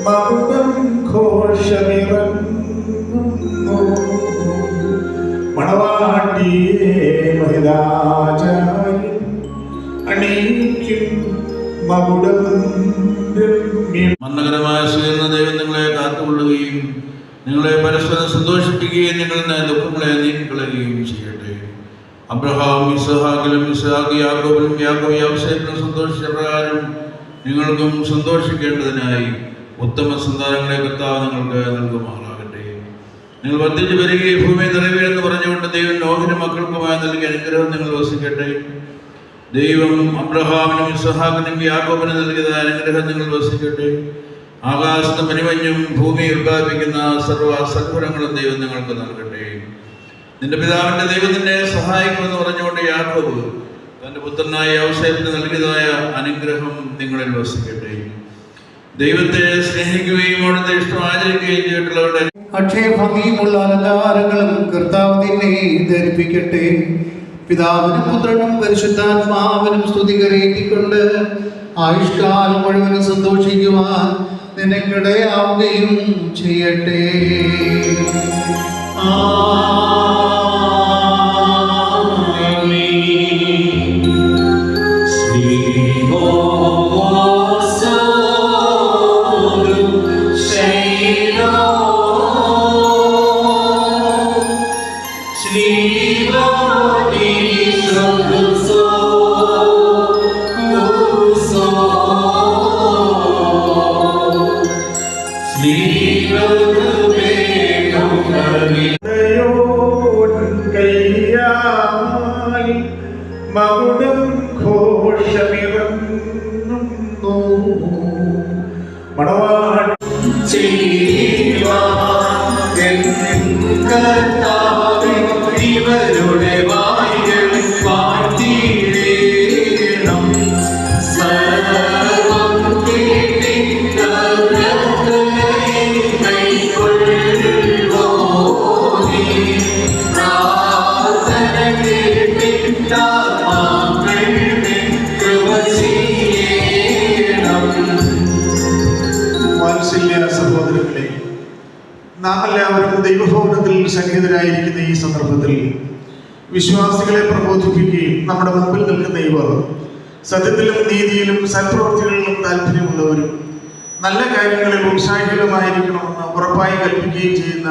മകുടം മണവാട്ടിയെ മഹിതാചാര്യൻ അണിയിക്കും മകുടം. മരണകരമായ സ്വീകരണ ദൈവം നിങ്ങളെ കാത്തുകൊള്ളുകയും നിങ്ങളെ പരസ്പരം സന്തോഷിപ്പിക്കുകയും നിങ്ങളുടെ ദുഃഖങ്ങളെ നീക്കിക്കളയുകയും ചെയ്യട്ടെ. അബ്രഹാം ഇസ്ഹാക്കിലും ഇസ്ഹാക്ക് യാക്കോബിലും യാക്കോബ് യൗസേപ്പിലും സന്തോഷിച്ച പ്രകാരം നിങ്ങൾക്കും സന്തോഷിക്കേണ്ടതിനായി ഉത്തമ സന്താനങ്ങളെ കർത്താവ് നിങ്ങൾക്ക് നൽകുമാറാകട്ടെ. നിങ്ങൾ വർദ്ധിച്ചു വരികയും ഭൂമി നിറവേരെന്ന് പറഞ്ഞുകൊണ്ട് ദൈവം നോഹിനും മക്കൾക്കുമായി നൽകിയ അനുഗ്രഹം നിങ്ങൾ വസിക്കട്ടെ. ദൈവം അബ്രഹാമിനും ഇസ്ഹാക്കിനും യാക്കോബിനും നൽകിയതായ അനുഗ്രഹം നിങ്ങൾ വസിക്കട്ടെ. ആകാശത്ത് മനിമഞ്ഞും ഭൂമി ഉത്പാദിപ്പിക്കുന്ന സർവ്വ സൽഫലങ്ങളും ദൈവം നിങ്ങൾക്ക് നൽകട്ടെ. നിന്റെ പിതാവിന്റെ ദൈവം നിന്നെ സഹായിക്കുമെന്ന് പറഞ്ഞുകൊണ്ട് യാക്കോബ് തന്റെ പുത്രനായ യൗസേപ്പിന് നൽകിയതായ അനുഗ്രഹം നിങ്ങളിൽ വസിക്കട്ടെ. ദൈവത്തെ സ്നേഹിക്കുകയും അവിടുത്തെ ഇഷ്ടം ആചരിക്കുകയും ചെയ്തിട്ടുള്ളവരുടെ അക്ഷയഭംഗിയുമുള്ള അലങ്കാരങ്ങളും കർത്താവ് നിന്നെ ധരിപ്പിക്കട്ടെ. പിതാവിനും പുത്രനും പരിശുദ്ധാത്മാവിനും സ്തുതി കരയേറ്റിക്കൊണ്ട് ആയുഷ്കാലം മുഴുവനും സന്തോഷിക്കുവാൻ നിനക്കിടയാവുകയും ചെയ്യട്ടെ. മകുടം ഘോഷമിറങ്ങുന്നു മണവാട്ടി ഇവരുടെ വായിൽ പാട്ടിടേണം സർവം സഹോദരങ്ങളെ, നാം എല്ലാവരും ദൈവഭവനത്തിൽ സംഗീതരായിരിക്കുന്ന ഈ സന്ദർഭത്തിൽ വിശ്വാസികളെ പ്രബോധിപ്പിക്കുകയും നമ്മുടെ മുമ്പിൽ നിൽക്കുന്ന ഇവർ സത്യത്തിലും നീതിയിലും സൽപ്രവൃത്തികളിലും താല്പര്യമുള്ളവരും നല്ല കാര്യങ്ങളിൽ ഉത്സാഹികളുമായിരിക്കണമെന്ന് ഉറപ്പായി കൽപ്പിക്കുകയും ചെയ്യുന്ന